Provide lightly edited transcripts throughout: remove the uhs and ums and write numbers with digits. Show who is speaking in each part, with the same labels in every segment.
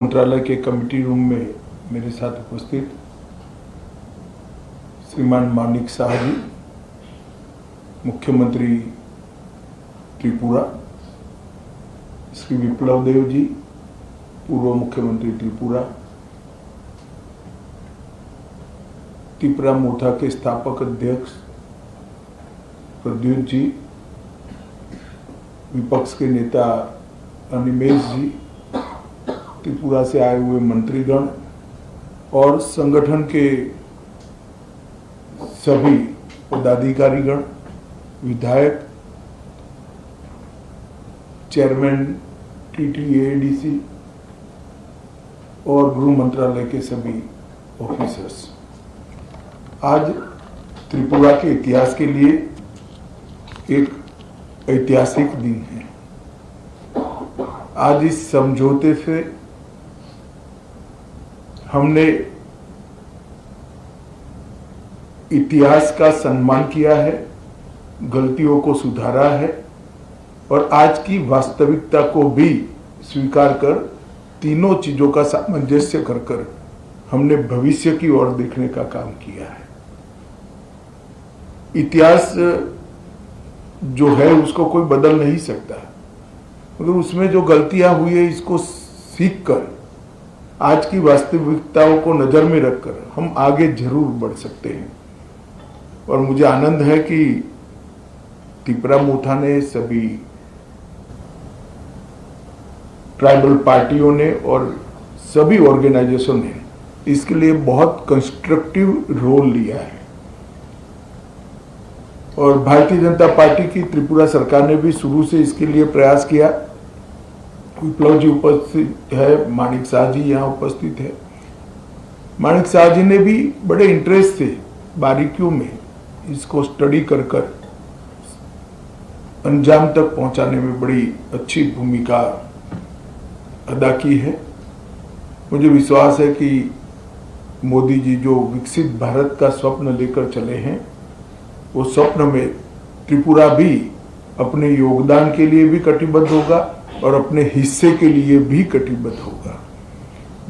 Speaker 1: मंत्रालय के committee room में मेरे साथ उपस्थित श्रीमान मानिक शाह जी, मुख्यमंत्री त्रिपुरा, श्री विप्लव देव जी, पूर्व मुख्यमंत्री त्रिपुरा, त्रिपुरा मोर्चा के स्थापक अध्यक्ष प्रद्युत जी, विपक्ष के नेता अनिमेश जी, त्रिपुरा से आए हुए मंत्रीगण और संगठन के सभी पदाधिकारीगण, विधायक, चेयरमैन TTADC और गृह मंत्रालय के सभी ऑफिसर्स। आज त्रिपुरा के इतिहास के लिए एक ऐतिहासिक दिन है। आज इस समझौते से हमने इतिहास का सम्मान किया है, गलतियों को सुधारा है और आज की वास्तविकता को भी स्वीकार कर तीनों चीजों का सामंजस्य कर हमने भविष्य की ओर देखने का काम किया है। इतिहास जो है उसको कोई बदल नहीं सकता, मगर उसमें जो गलतियां हुई है इसको सीख कर आज की वास्तविकताओं को नजर में रखकर हम आगे जरूर बढ़ सकते हैं। और मुझे आनंद है कि त्रिपुरा मोर्चा ने, सभी ट्राइबल पार्टियों ने और सभी ऑर्गेनाइजेशन ने इसके लिए बहुत कंस्ट्रक्टिव रोल लिया है। और भारतीय जनता पार्टी की त्रिपुरा सरकार ने भी शुरू से इसके लिए प्रयास किया। विप्लव जी उपस्थित है, मानिक शाह जी यहाँ उपस्थित है। मानिक शाह जी ने भी बड़े इंटरेस्ट से बारीकियों में इसको स्टडी कर अंजाम तक पहुंचाने में बड़ी अच्छी भूमिका अदा की है। मुझे विश्वास है कि मोदी जी जो विकसित भारत का स्वप्न लेकर चले हैं, वो स्वप्न में त्रिपुरा भी अपने योगदान के लिए भी कटिबद्ध होगा और अपने हिस्से के लिए भी कटिबद्ध होगा।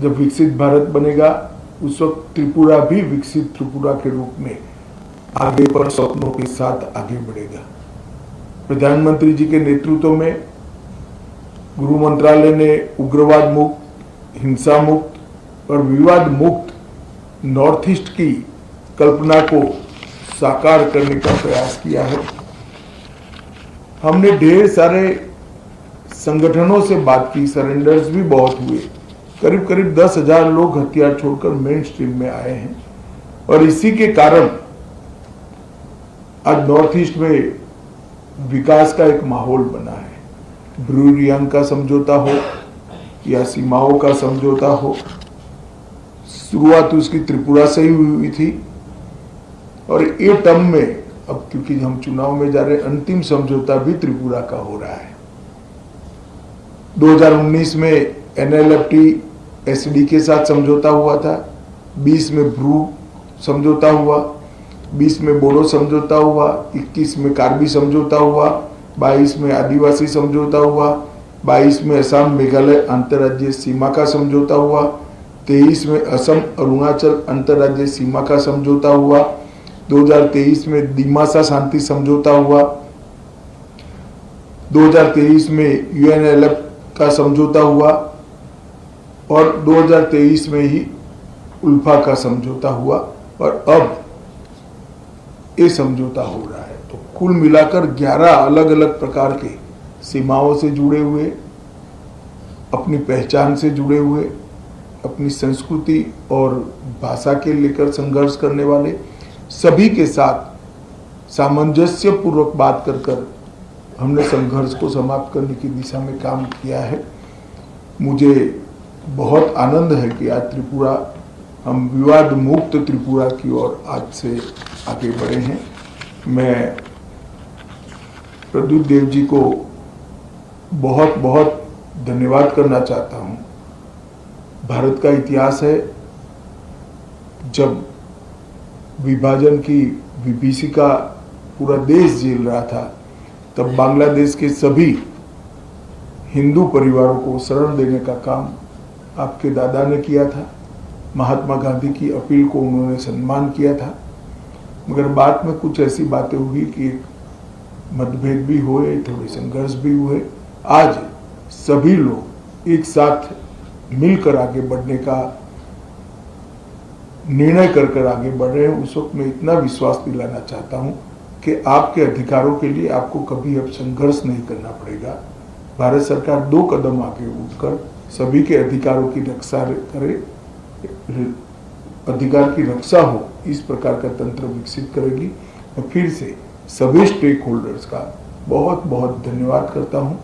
Speaker 1: जब विकसित भारत बनेगा उस वक्त त्रिपुरा भी विकसित त्रिपुरा के रूप में आगे पर स्वप्नों के साथ आगे बढ़ेगा। प्रधानमंत्री जी के नेतृत्व में गृह मंत्रालय ने उग्रवाद मुक्त, हिंसा मुक्त और विवाद मुक्त नॉर्थ ईस्ट की कल्पना को साकार करने का प्रयास किया है। हमने ढेर सारे संगठनों से बात की, सरेंडर्स भी बहुत हुए। करीब करीब 10,000 लोग हथियार छोड़कर मेन स्ट्रीम में आए हैं और इसी के कारण आज नॉर्थ ईस्ट में विकास का एक माहौल बना है। ब्रू रियांग का समझौता हो या सीमाओं का समझौता हो, शुरुआत उसकी त्रिपुरा से ही हुई थी और ये टर्म में अब क्योंकि हम चुनाव में जा रहे हैं, अंतिम समझौता भी त्रिपुरा का हो रहा है। 2019 में NLFT SD के साथ समझौता हुआ था, 20 में ब्रू समझौता हुआ, 20 में बोडो समझौता हुआ, 21 में कार्बी समझौता हुआ, 22 में आदिवासी समझौता हुआ, 22 में असम मेघालय अंतर्राज्यीय सीमा का समझौता हुआ, 23 में असम अरुणाचल अंतर्राज्यीय सीमा का समझौता हुआ, 2023 में दिमासा शांति समझौता हुआ, 2023 में UNLF का समझौता हुआ और 2023 में ही उल्फा का समझौता हुआ और अब ये समझौता हो रहा है। तो कुल मिलाकर 11 अलग अलग प्रकार के सीमाओं से जुड़े हुए, अपनी पहचान से जुड़े हुए, अपनी संस्कृति और भाषा के लेकर संघर्ष करने वाले सभी के साथ सामंजस्य पूर्वक बात कर हमने संघर्ष को समाप्त करने की दिशा में काम किया है। मुझे बहुत आनंद है कि आज त्रिपुरा, हम विवाद मुक्त त्रिपुरा की ओर आज से आगे बढ़े हैं। मैं प्रद्युत देव जी को बहुत बहुत धन्यवाद करना चाहता हूं। भारत का इतिहास है, जब विभाजन की विभीषिका पूरा देश झेल रहा था, तब बांग्लादेश के सभी हिंदू परिवारों को शरण देने का काम आपके दादा ने किया था। महात्मा गांधी की अपील को उन्होंने सम्मान किया था, मगर बाद में कुछ ऐसी बातें हुई कि मतभेद भी हुए, थोड़े संघर्ष भी हुए। आज सभी लोग एक साथ मिलकर आगे बढ़ने का निर्णय कर आगे बढ़ रहे हैं। उस वक्त मैं इतना विश्वास दिलाना चाहता हूं कि आपके अधिकारों के लिए आपको कभी अब संघर्ष नहीं करना पड़ेगा। भारत सरकार 2 कदम आगे उठकर सभी के अधिकारों की रक्षा करे, अधिकार की रक्षा हो, इस प्रकार का तंत्र विकसित करेगी। मैं फिर से सभी स्टेक होल्डर्स का बहुत बहुत धन्यवाद करता हूं।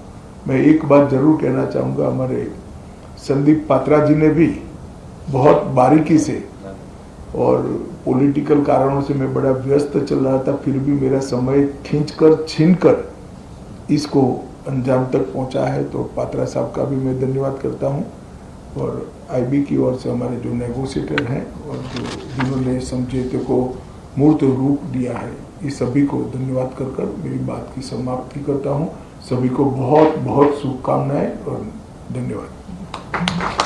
Speaker 1: मैं एक बात जरूर कहना चाहूँगा, हमारे संदीप पात्रा जी ने भी बहुत बारीकी से, और पॉलिटिकल कारणों से मैं बड़ा व्यस्त चल रहा था, फिर भी मेरा समय छीनकर इसको अंजाम तक पहुंचा है, तो पात्रा साहब का भी मैं धन्यवाद करता हूं। और आईबी की ओर से हमारे जो नेगोशिएटर हैं और जिन्होंने समझौते को मूर्त रूप दिया है, ये सभी को धन्यवाद कर मेरी बात की समाप्ति करता हूं। सभी को बहुत बहुत शुभकामनाएं और धन्यवाद।